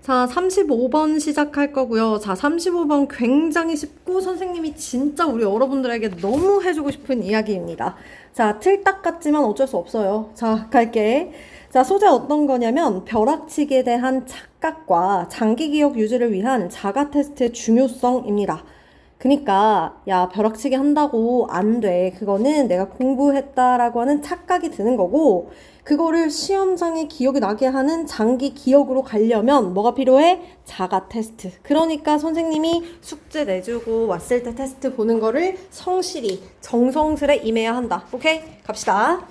자, 35번 시작할 거고요. 자, 35번 굉장히 쉽고 선생님이 진짜 우리 여러분들에게 너무 해주고 싶은 이야기입니다. 자, 틀딱 같지만 어쩔 수 없어요. 자, 갈게. 자, 소재 어떤 거냐면 벼락치기에 대한 착각과 장기 기억 유지를 위한 자가 테스트의 중요성입니다. 그니까 야 벼락치기 한다고 안 돼. 그거는 내가 공부했다라고 하는 착각이 드는 거고 그거를 시험장에 기억이 나게 하는 장기 기억으로 가려면 뭐가 필요해? 자가 테스트. 그러니까 선생님이 숙제 내주고 왔을 때 테스트 보는 거를 성실히 정성스레 임해야 한다. 오케이? 갑시다.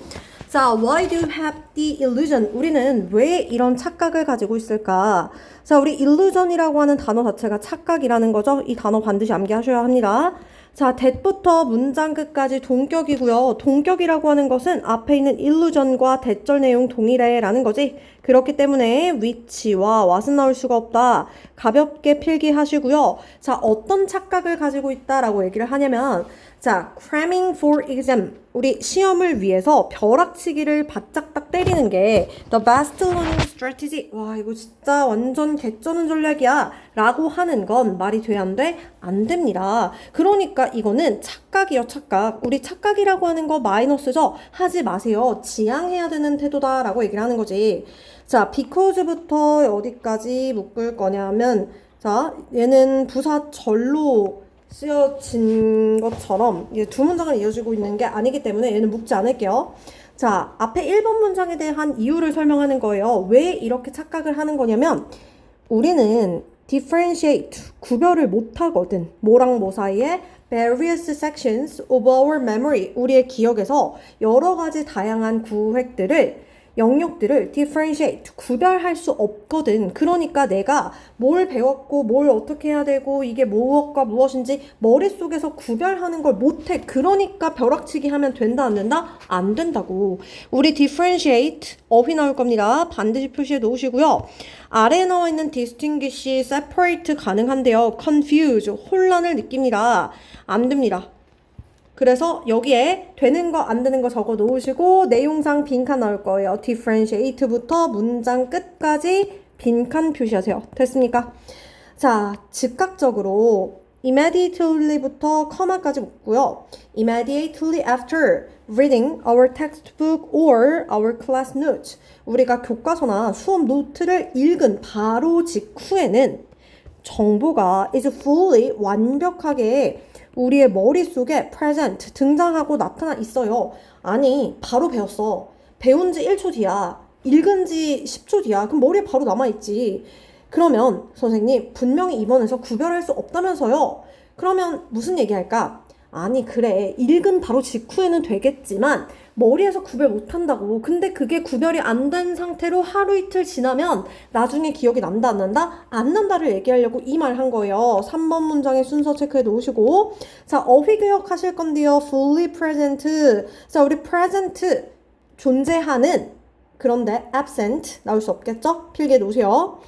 자, why do you have the illusion? 우리는 왜 이런 착각을 가지고 있을까? 자, 우리 illusion이라고 하는 단어 자체가 착각이라는 거죠. 이 단어 반드시 암기하셔야 합니다. 자, that부터 문장 끝까지 동격이고요. 동격이라고 하는 것은 앞에 있는 illusion과 that절 내용 동일해라는 거지. 그렇기 때문에 which와 what은 나올 수가 없다. 가볍게 필기하시고요. 자, 어떤 착각을 가지고 있다라고 얘기를 하냐면 자, cramming for exam. 우리 시험을 위해서 벼락치기를 바짝 딱 때리는 게 the best learning strategy. 와, 이거 진짜 완전 개쩌는 전략이야. 라고 하는 건 말이 돼, 안 돼? 안 됩니다. 그러니까 이거는 착각이요, 착각. 우리 착각이라고 하는 거 마이너스죠? 하지 마세요. 지양해야 되는 태도다. 라고 얘기를 하는 거지. 자, because부터 어디까지 묶을 거냐면 자, 얘는 부사절로 쓰여진 것처럼 두 문장을 이어지고 있는 게 아니기 때문에 얘는 묶지 않을게요. 자, 앞에 1번 문장에 대한 이유를 설명하는 거예요. 왜 이렇게 착각을 하는 거냐면 우리는 differentiate, 구별을 못하거든. 뭐랑 뭐 사이에? various sections of our memory, 우리의 기억에서 여러 가지 다양한 구획들을 영역들을 differentiate, 구별할 수 없거든. 그러니까 내가 뭘 배웠고 뭘 어떻게 해야 되고 이게 무엇과 무엇인지 머릿속에서 구별하는 걸 못해. 그러니까 벼락치기 하면 된다 안 된다? 안 된다고. 우리 differentiate, 어휘 나올 겁니다. 반드시 표시해 놓으시고요. 아래에 나와 있는 distinguish, separate 가능한데요. confuse, 혼란을 느낍니다. 안 됩니다. 그래서 여기에 되는 거 안 되는 거 적어 놓으시고 내용상 빈칸 나올 거예요. differentiate부터 문장 끝까지 빈칸 표시하세요. 됐습니까? 자, 즉각적으로 immediately부터 comma까지 묶고요. immediately after reading our textbook or our class notes. 우리가 교과서나 수업 노트를 읽은 바로 직후에는 정보가 is fully 완벽하게 우리의 머릿속에 present, 등장하고 나타나 있어요. 아니, 바로 배웠어. 배운 지 1초 뒤야. 읽은 지 10초 뒤야. 그럼 머리에 바로 남아있지. 그러면 선생님, 분명히 이번에서 구별할 수 없다면서요. 그러면 무슨 얘기할까? 아니, 그래. 읽은 바로 직후에는 되겠지만 머리에서 구별 못한다고. 근데 그게 구별이 안 된 상태로 하루 이틀 지나면 나중에 기억이 난다 안 난다? 안 난다를 얘기하려고 이 말 한 거예요. 3번 문장의 순서 체크해 놓으시고 자, 어휘 교역하실 건데요. fully present. 자, 우리 present 존재하는 그런데 absent 나올 수 없겠죠? 필기해 놓으세요.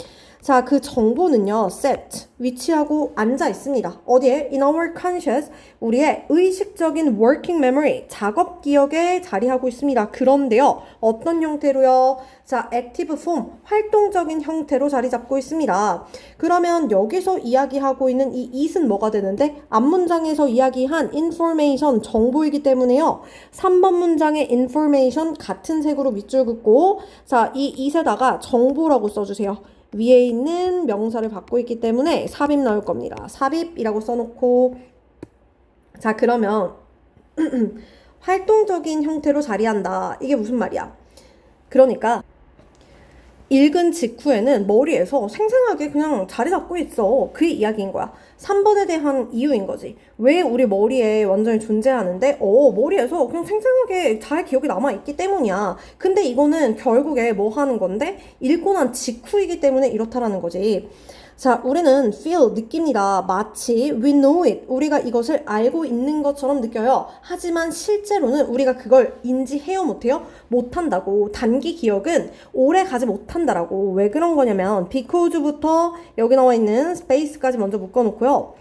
자, 그 정보는요, set, 위치하고 앉아 있습니다. 어디에? In our conscious, 우리의 의식적인 working memory, 작업 기억에 자리하고 있습니다. 그런데요, 어떤 형태로요? 자, active form, 활동적인 형태로 자리 잡고 있습니다. 그러면 여기서 이야기하고 있는 이 it은 뭐가 되는데? 앞문장에서 이야기한 information, 정보이기 때문에요. 3번 문장의 information 같은 색으로 밑줄 긋고, 자, 이 it에다가 정보라고 써주세요. 위에 있는 명사를 받고 있기 때문에 삽입 나올 겁니다. 삽입이라고 써놓고 자, 그러면 활동적인 형태로 자리한다. 이게 무슨 말이야? 그러니까 읽은 직후에는 머리에서 생생하게 그냥 자리 잡고 있어. 그 이야기인 거야. 3번에 대한 이유인 거지. 왜 우리 머리에 완전히 존재하는데 머리에서 그냥 생생하게 잘 기억이 남아있기 때문이야. 근데 이거는 결국에 뭐 하는 건데? 읽고 난 직후이기 때문에 이렇다라는 거지. 자, 우리는 feel, 느낍니다. 마치 we know it, 우리가 이것을 알고 있는 것처럼 느껴요. 하지만 실제로는 우리가 그걸 인지해요, 못해요? 못한다고. 단기 기억은 오래 가지 못한다라고. 왜 그런 거냐면 because부터 여기 나와 있는 space까지 먼저 묶어놓고요.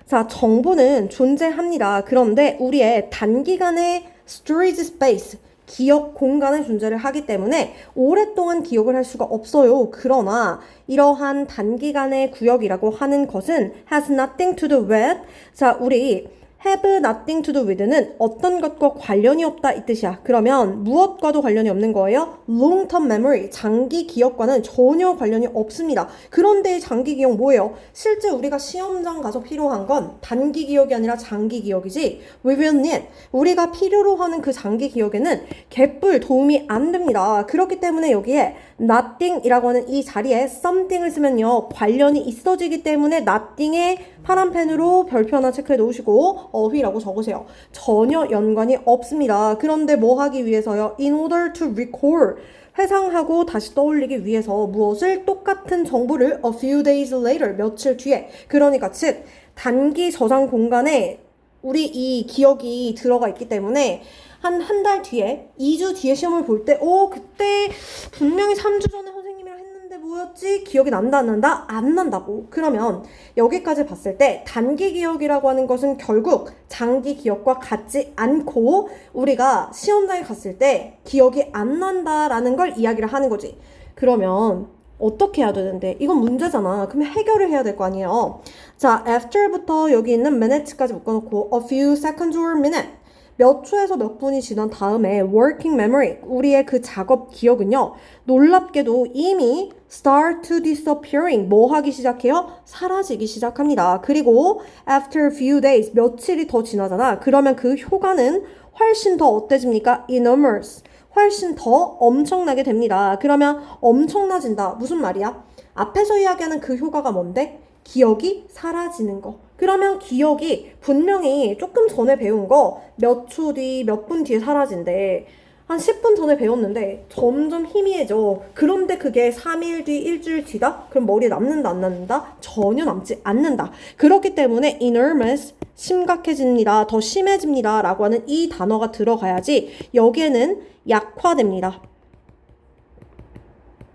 자, 정보는 존재합니다. 그런데 우리의 단기간의 storage space, 기억 공간의 존재를 하기 때문에 오랫동안 기억을 할 수가 없어요. 그러나 이러한 단기간의 구역이라고 하는 것은 has nothing to do with. 자, 우리 have nothing to do with는 어떤 것과 관련이 없다 이 뜻이야. 그러면 무엇과도 관련이 없는 거예요? long term memory, 장기 기억과는 전혀 관련이 없습니다. 그런데 장기 기억 뭐예요? 실제 우리가 시험장 가서 필요한 건 단기 기억이 아니라 장기 기억이지. We will need, 우리가 필요로 하는 그 장기 기억에는 개뿔 도움이 안 됩니다. 그렇기 때문에 여기에 nothing 이라고 하는 이 자리에 something을 쓰면요, 관련이 있어지기 때문에 nothing에 파란 펜으로 별표 하나 체크해 놓으시고 어휘라고 적으세요. 전혀 연관이 없습니다. 그런데 뭐 하기 위해서요? In order to recall, 회상하고 다시 떠올리기 위해서 무엇을? 똑같은 정보를 a few days later, 며칠 뒤에. 그러니까 즉 단기 저장 공간에 우리 이 기억이 들어가 있기 때문에 한 달 뒤에, 2주 뒤에 시험을 볼 때 그때 분명히 3주 전에 선생님이랑 했는데 뭐였지? 기억이 난다 안 난다? 안 난다고. 그러면 여기까지 봤을 때 단기 기억이라고 하는 것은 결국 장기 기억과 같지 않고 우리가 시험장에 갔을 때 기억이 안 난다라는 걸 이야기를 하는 거지. 그러면 어떻게 해야 되는데? 이건 문제잖아. 그럼 해결을 해야 될 거 아니에요. 자, after부터 여기 있는 minutes까지 묶어놓고 a few seconds or minute, 몇 초에서 몇 분이 지난 다음에 working memory, 우리의 그 작업 기억은요, 놀랍게도 이미 start to disappearing, 뭐 하기 시작해요? 사라지기 시작합니다. 그리고 after a few days, 며칠이 더 지나잖아. 그러면 그 효과는 훨씬 더 어때집니까? enormous, 훨씬 더 엄청나게 됩니다. 그러면 엄청나진다. 무슨 말이야? 앞에서 이야기하는 그 효과가 뭔데? 기억이 사라지는 거. 그러면 기억이 분명히 조금 전에 배운 거 몇 초 뒤, 몇 분 뒤에 사라진대. 한 10분 전에 배웠는데 점점 희미해져. 그런데 그게 3일 뒤, 일주일 뒤다? 그럼 머리에 남는다, 안 남는다? 전혀 남지 않는다. 그렇기 때문에 enormous, 심각해집니다. 더 심해집니다. 라고 하는 이 단어가 들어가야지 여기에는 약화됩니다.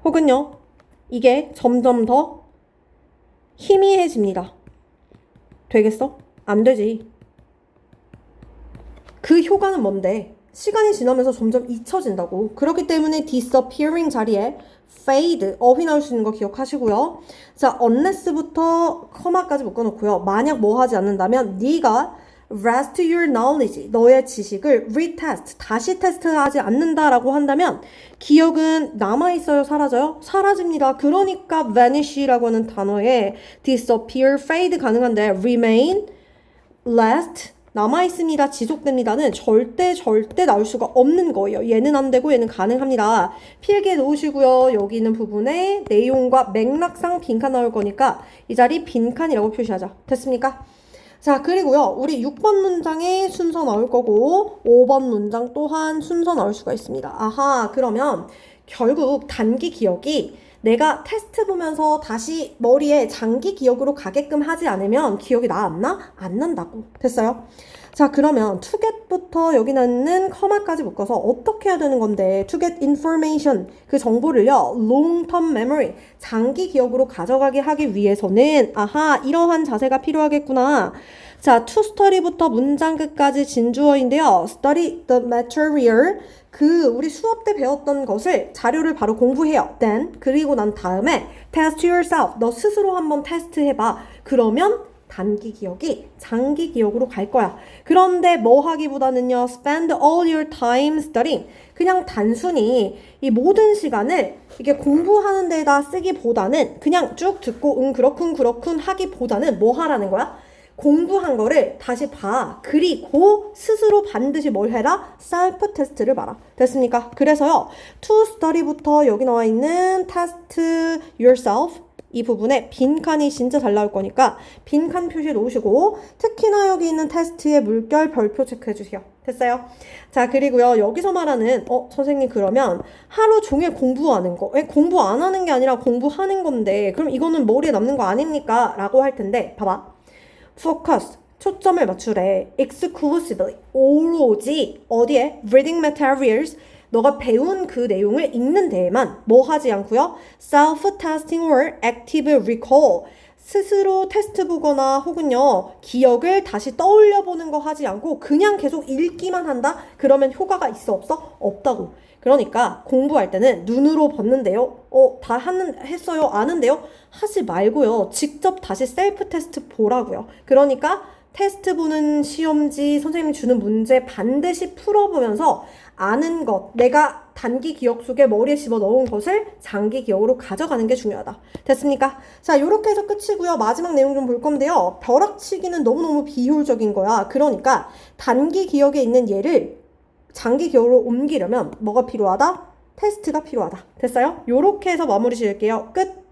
혹은요, 이게 점점 더 희미해집니다. 되겠어? 안 되지. 그 효과는 뭔데? 시간이 지나면서 점점 잊혀진다고. 그렇기 때문에 disappearing 자리에 fade, 어휘 나올 수 있는 거 기억하시고요. 자, unless부터 커마까지 묶어놓고요. 만약 뭐 하지 않는다면 네가 rest your knowledge, 너의 지식을 retest, 다시 테스트하지 않는다라고 한다면 기억은 남아있어요? 사라져요? 사라집니다. 그러니까 vanish라고 하는 단어에 disappear, fade 가능한데 remain, last, 남아있습니다, 지속됩니다는 절대 나올 수가 없는 거예요. 얘는 안 되고 얘는 가능합니다. 필기에 놓으시고요. 여기 있는 부분에 내용과 맥락상 빈칸 나올 거니까 이 자리 빈칸이라고 표시하자. 됐습니까? 자, 그리고요, 우리 6번 문장에 순서 나올 거고 5번 문장 또한 순서 나올 수가 있습니다. 아하, 그러면 결국 단기 기억이 내가 테스트 보면서 다시 머리에 장기 기억으로 가게끔 하지 않으면 기억이 나 안 나? 안 난다고. 됐어요? 자, 그러면 to get부터 여기 있는 커마까지 묶어서 어떻게 해야 되는 건데, to get information, 그 정보를요, long term memory, 장기 기억으로 가져가게 하기 위해서는 아하, 이러한 자세가 필요하겠구나. 자, to study부터 문장 끝까지 진주어인데요. study the material, 그 우리 수업 때 배웠던 것을 자료를 바로 공부해요. then 그리고 난 다음에 test yourself, 너 스스로 한번 테스트해봐. 그러면 단기 기억이 장기 기억으로 갈 거야. 그런데 뭐 하기보다는요, spend all your time studying, 그냥 단순히 이 모든 시간을 이게 공부하는 데다 쓰기보다는 그냥 쭉 듣고 그렇군 하기보다는 뭐 하라는 거야? 공부한 거를 다시 봐. 그리고 스스로 반드시 뭘 해라? 셀프 테스트를 봐라. 됐습니까? 그래서요, to study부터 여기 나와 있는 test yourself, 이 부분에 빈칸이 진짜 잘 나올 거니까 빈칸 표시해 놓으시고, 특히나 여기 있는 테스트의 물결 별표 체크해 주세요. 됐어요? 자, 그리고요, 여기서 말하는 선생님 그러면 하루 종일 공부하는 거, 공부 안 하는 게 아니라 공부하는 건데 그럼 이거는 머리에 남는 거 아닙니까? 라고 할 텐데, 봐봐. focus, 초점을 맞추래. exclusively, 오로지 어디에? reading materials, 너가 배운 그 내용을 읽는 데에만 뭐 하지 않고요? self-testing or active recall, 스스로 테스트 보거나 혹은요, 기억을 다시 떠올려 보는 거 하지 않고 그냥 계속 읽기만 한다? 그러면 효과가 있어, 없어? 없다고. 그러니까 공부할 때는 눈으로 봤는데요? 했어요? 아는데요? 하지 말고요. 직접 다시 셀프 테스트 보라고요. 그러니까 테스트 보는 시험지 선생님이 주는 문제 반드시 풀어보면서 아는 것, 내가 단기 기억 속에 머리에 집어넣은 것을 장기 기억으로 가져가는 게 중요하다. 됐습니까? 자, 요렇게 해서 끝이고요. 마지막 내용 좀 볼 건데요. 벼락치기는 너무너무 비효율적인 거야. 그러니까 단기 기억에 있는 얘를 장기 기억으로 옮기려면 뭐가 필요하다? 테스트가 필요하다. 됐어요? 요렇게 해서 마무리 지을게요. 끝!